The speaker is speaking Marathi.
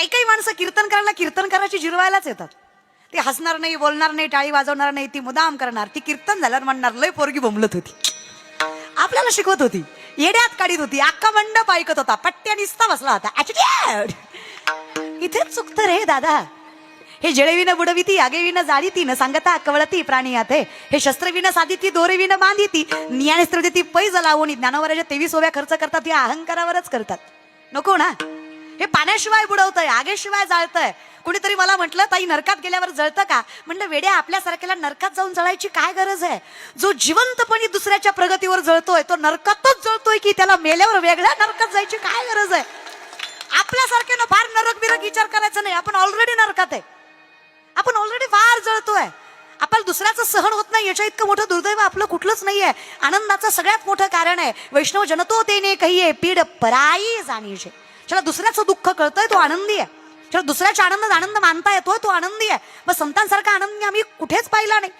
काही काही माणसं कीर्तन करायला कीर्तनकाराची जिरवायलाच येतात. ते हसणार नाही, बोलणार नाही, टाळी वाजवणार नाही, ती मुदाम करणार. ती कीर्तन झाल्यावर म्हणणार लय पोरगी बोंबलत होती, आपल्याला शिकवत होती, येड्यात काढीत होती, अख्खा मंडप ऐकत होता, पट्ट्या निसता बसला होता. ऍटिट्यूड. इथेच चुकतं रे दादा. हे जळविनं बुडविती, आगेविनं जाळीती, न सांगता कवळती प्राणी आते. हे शस्त्रविनं साधिती, दोरेविनं बांधिती, ज्ञानेस्त्र देती पैज लावून. ज्ञानावराच्या 23 ओव्या खर्च करतात, या अहंकारावरच करतात. नको ना. हे पाण्याशिवाय बुडवतंय, आगेशिवाय जाळतंय. कुणीतरी मला म्हटलं ताई नरकात गेल्यावर जळतं का? म्हणलं वेड्या, आपल्यासारख्याला नरकात जाऊन जळायची काय गरज आहे? जो जिवंतपणी दुसऱ्याच्या प्रगतीवर जळतोय तो नरकातच जळतोय की त्याला मेल्यावर वेगळ्या नरकात जायची काय गरज आहे? आपल्यासारख्यानं फार नरक बिरक विचार करायचा नाही. आपण ऑलरेडी नरकात आहे, आपण ऑलरेडी फार जळतोय. आपल्याला दुसऱ्याचं सहन होत नाही, याच्या इतकं मोठं दुर्दैव आपलं कुठलंच नाहीये. आनंदाचं सगळ्यात मोठं कारण आहे वैष्णव जनतो तेने कहिये पीड पराई जाणीशे. ज्याला दुसऱ्याचं दुःख कळतंय तो आनंदी आहे, ज्याला दुसऱ्याच्या आनंदात आनंद मानता येतोय तो आनंदी आहे. मग संतांसारखा आनंदी आम्ही कुठेच पाहिला नाही.